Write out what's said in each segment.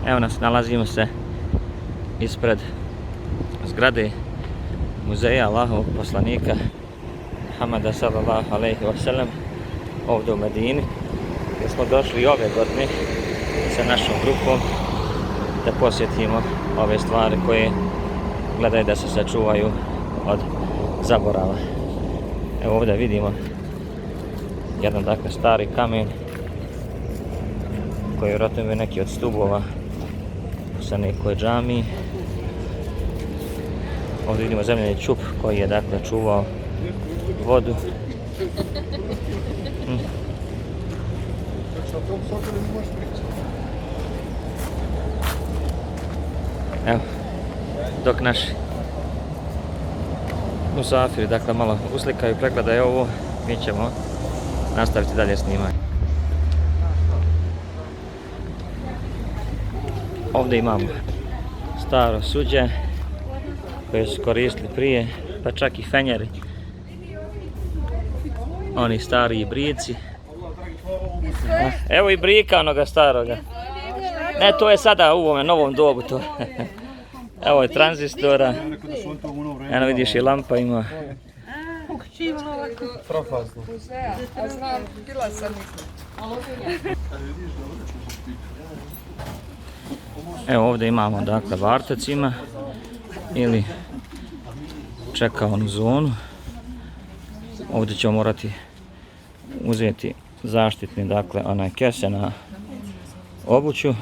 Evo nas, nalazimo se ispred zgrade muzeja Allahovog poslanika Muhameda sallallahu alejhi ve sellem ovdje u Medini, gdje smo došli ove godine sa našom grupom da posjetimo ove stvari koje gledaju da se sačuvaju od zaborava. Evo ovdje vidimo jedan dakle stari kamen koji je vjerojatno bio neki od stubova sa nekoj džamiji. Ovdje vidimo zemljeni čup koji je dakle čuvao vodu. Evo, dok naši musafiri dakle malo uslikaju, pregledaju ovo, mi ćemo nastaviti dalje snimanje. Ovdje imamo staro suđe koje su koristili prije, pa čak i fenjeri, oni stariji brici. Evo i brika onoga staroga. Ne, to je sada u ovome novom dobu to. Evo je tranzistora. Eno vidiš i lampa ima. Evo ovdje imamo dakle vartac ima ili čekaonu zonu. Ovdje ćemo morati uzeti zaštitni dakle onaj kese na obuću.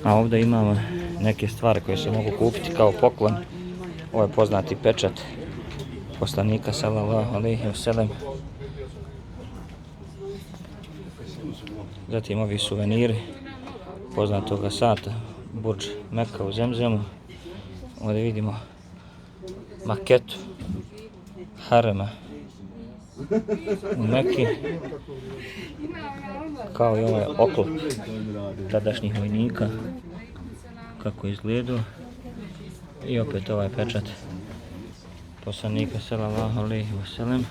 A ovdje imamo neke stvari koje se mogu kupiti kao poklon. Ovo je poznati pečat poslanika sallallahu alejhi ve sellem. Zatim ovi suveniri poznatoga sata Burdž Meka u Zemzemu. Ovdje vidimo maketu harema u Meki, kao i ovaj oklop tadašnjih vojnika kako izgledao, i opet ovaj pečat poslanika sallallahu alejhi ve sellem.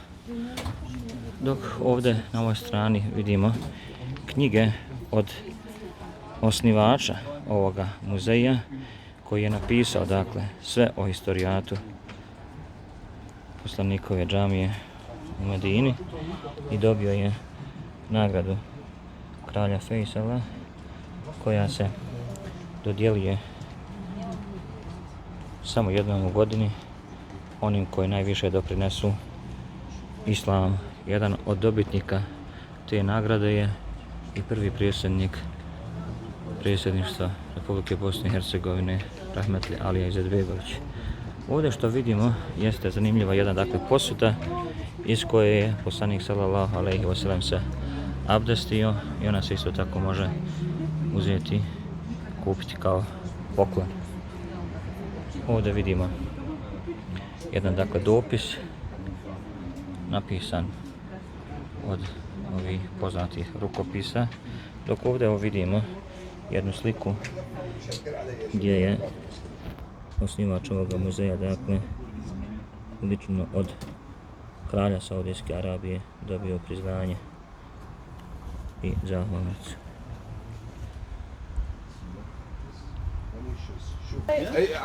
Dok ovdje na ovoj strani vidimo knjige od osnivača ovoga muzeja koji je napisao dakle sve o historijatu poslanikove džamije u Medini i dobio je nagradu kralja Fejsala koja se dodjeljuje samo jednom u godini onim koji najviše doprinesu islamu. Jedan od dobitnika te nagrade je i prvi predsjedništva Republike Bosne i Hercegovine rahmetli Alija Izetbegović. Ovdje što vidimo jeste zanimljiva jedna dakle posuda iz koje je poslanik sallallahu alejhi ve sellem se abdestio i ona se isto tako može uzeti, kupiti kao poklon. Ovdje vidimo jedan dakle dopis napisan od ovih poznatih rukopisa, dok ovdje vidimo jednu sliku gdje je osnivač ovoga muzeja dakle lično od kralja Saudijske Arabije dobio priznanje i zahvalnicu.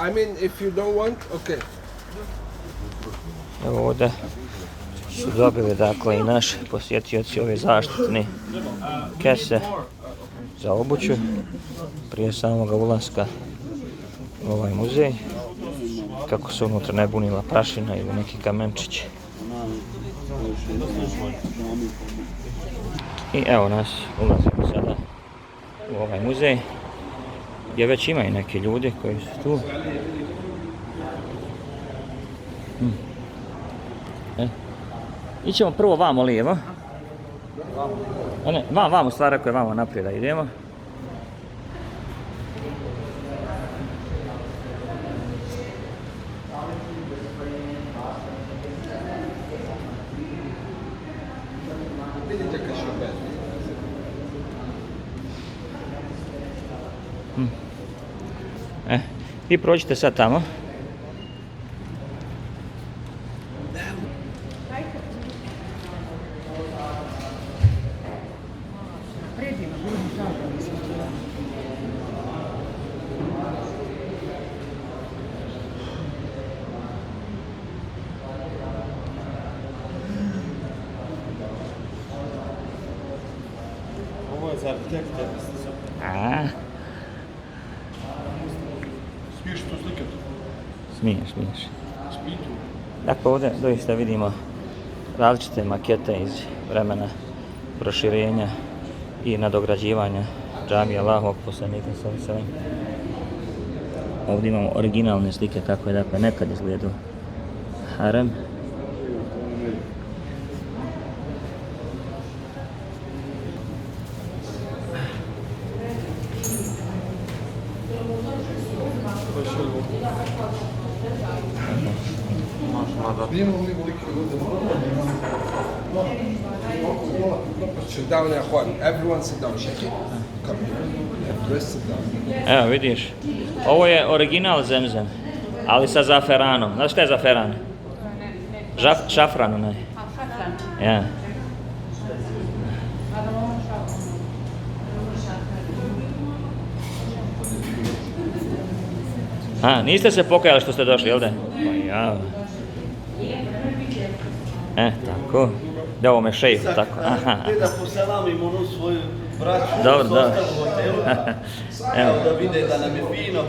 I mean, if you don't want, okay. Evo ovdje su dobili dakle i naši posjetioci ove zaštitne kese za obuću prije samoga ulaska u ovaj muzej, kako se unutra ne bunila prašina ili neki kamenčići. I evo nas, ulazimo sada u ovaj muzej gdje već ima i neki ljudi koji su tu. Ićemo prvo vamo lijevo. Ne, vamo stvar ako je vamo naprijed da idemo. I prođite sad tamo. Ovo je za arhitekte. A, Smiješ to slikati? smiješ. Smitu. Dakle, ovdje doista vidimo različite makete iz vremena proširenja i nadograđivanja džamije Allahovog poslanika sallallahu alejhi ve sellem. Ovdje imamo originalne slike kako je dakle nekad izgledao harem. Sit down يا اخوان. Everyone sit down. Shake it. Come here. Please sit down. Evo vidiš, ovo je original zemzem, ali sa zaferanom. Znaš šta je zaferan? Šafran onaj. Ja. A, niste se pokajali što ste došli, jel da? Pa ja. Tako. Da ovo me šejh, tako. Aha. Da poselamim onu svoju braću Dobro. u hotelu. Evo da vide da nam je fino.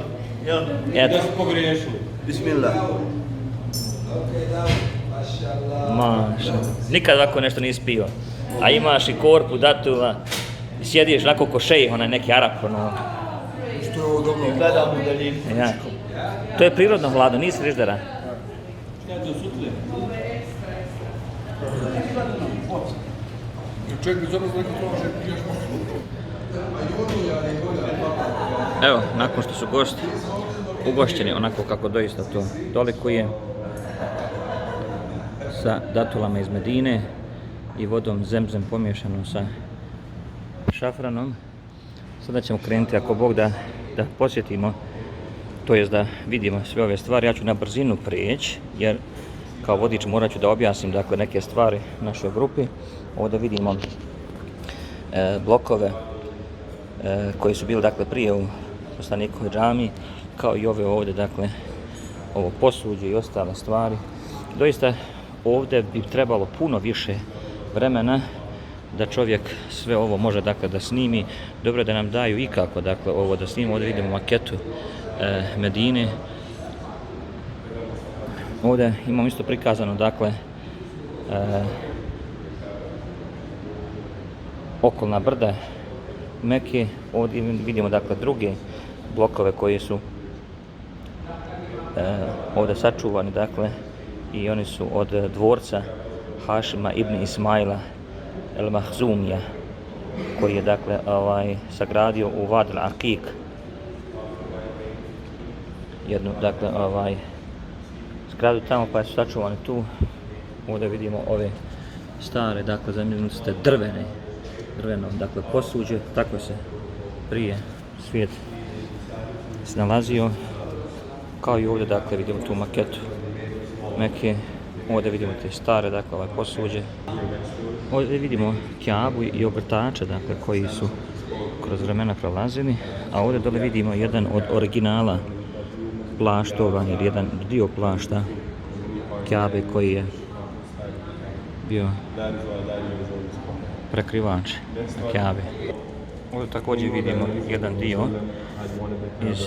Eto. Pogriješili. Bismillah. Maša. Nikad ovako nešto nisi pio. A imaš i korpu, datula. I sjediš onako ko šejh, onaj neki Arap, ono. Što je ovo dobro? Gledam u daljinu. Ja. To je prirodno hladno, nisi friždera. Šta do sutle? Čovjek bi dobro znako to može piješ. Evo, nakon što su gosti ugošćeni onako kako doista to dolikuje, sa datulama iz Medine i vodom zemzem pomješanom sa šafranom, sada ćemo krenuti ako Bog da posjetimo, to jest da vidimo sve ove stvari. Ja ću na brzinu prijeći jer kao vodič morat ću da objasnim dakle neke stvari našoj grupi. Ovdje vidimo blokove koji su bili dakle prije u poslanikovoj džamiji, kao i ove ovdje dakle ovo posuđe i ostale stvari. Doista ovdje bi trebalo puno više vremena da čovjek sve ovo može dakle da snimi. Dobro da nam daju i kako dakle ovo da snimimo. Ovdje vidimo maketu Medine. Ovdje imamo isto prikazano dakle okolna brda Mekke. Ovdje vidimo dakle druge blokove koji su ovdje sačuvani dakle i oni su od dvorca Hašima ibn Ismaila el Mahzumija koji je dakle sagradio u Wad al-Aqiq jednu dakle zgradu tamo pa su sačuvani tu. Ovdje vidimo ove stare dakle zamislite drveno dakle posuđe, tako se prije svijet snalazio, kao i ovdje dakle vidimo tu maketu Mekke. Ovdje vidimo te stare dakle posuđe. Ovdje vidimo Kjabu i obrtače dakle koji su kroz vremena prolazili, a ovdje dole vidimo jedan od originala plaštova ili jedan dio plašta Kjabe koji je bio prekrivač Kjabe. Ovdje također vidimo jedan dio iz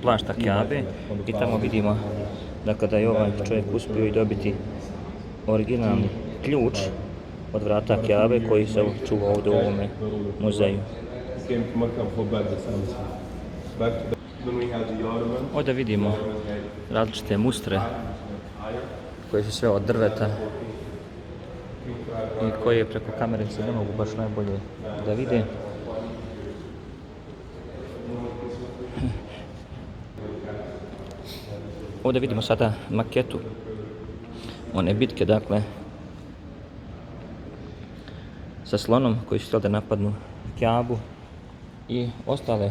plašta Kjabe i tamo vidimo dakle da je ovaj čovjek uspio i dobiti originalni ključ od vrata Kjabe koji se čuva ovdje u ovome muzeju. Ovdje vidimo različite mustre koje su sve od drveta i koje preko kamere se ne mogu baš najbolje da vide. Ovdje vidimo sada maketu one bitke dakle sa slonom koji su htjeli da napadnu Kjabu i ostale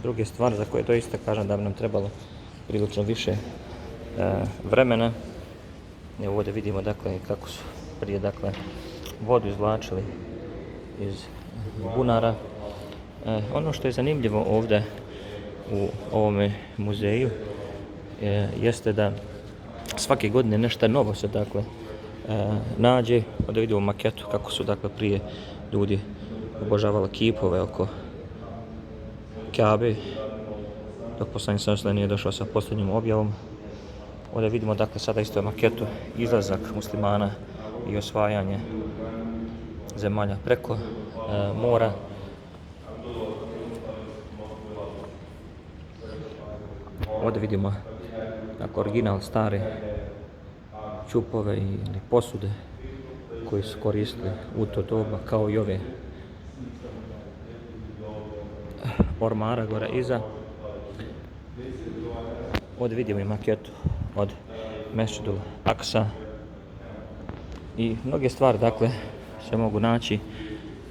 druge stvari za koje doista kažem da bi nam trebalo prilično više vremena. Evo ovdje vidimo dakle kako su prije dakle vodu izvlačili iz bunara. Ono što je zanimljivo ovdje u ovome muzeju jeste da svake godine nešto novo se dakle nađe. Ovdje vidimo maketu kako su dakle prije ljudi obožavala kipove oko Kabe, dok poslanik sallallahu alejhi ve sellem nije došao sa posljednjom objavom. Ovdje vidimo dakle sada isto maketu izlazak muslimana i osvajanje zemalja preko mora. Ovdje vidimo dakle, original stare čupove ili posude koji su koristili u to doba, kao i ove ormara gore iza. Ovdje vidimo i maketu od Mesdžidul Aksa i mnoge stvari dakle se mogu naći.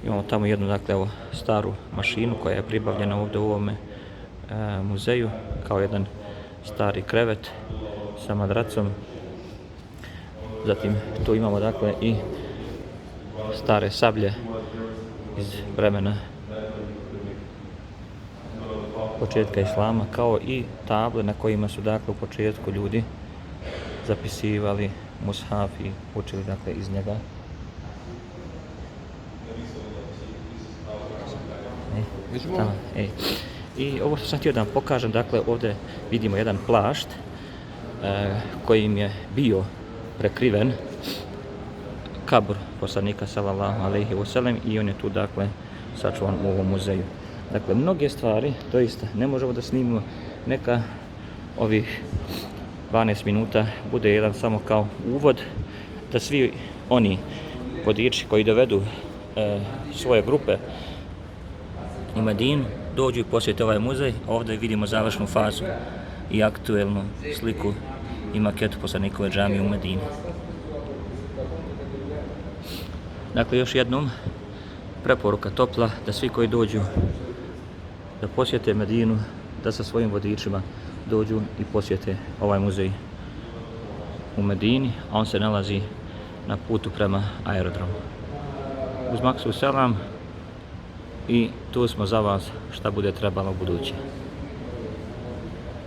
Imamo tamo jednu dakle evo staru mašinu koja je pribavljena ovdje u ovome muzeju, kao jedan stari krevet sa madracom. Zatim tu imamo dakle i stare sablje iz vremena početka islama, kao i table na kojima su dakle u početku ljudi zapisivali mushaf i učili dakle iz njega. I ovo što sam htio da vam pokažem, dakle ovdje vidimo jedan plašt kojim je bio prekriven kabur poslanika sallallahu alejhi ve sellem i on je tu dakle sačuvan u ovom muzeju. Dakle, mnoge stvari, doista, ne možemo da snimimo, neka ovih 12 minuta bude jedan samo kao uvod, da svi oni vodiči koji dovedu svoje grupe u Medinu, dođu i posjete ovaj muzej. Ovdje vidimo završnu fazu i aktuelnu sliku i maketu poslanikove džamije u Medini. Dakle, još jednom, preporuka topla da svi koji dođu da posjete Medinu, da sa svojim vodičima dođu i posjete ovaj muzej u Medini, a on se nalazi na putu prema aerodromu. Uz maksu selam i tu smo za vas šta bude trebalo u buduće.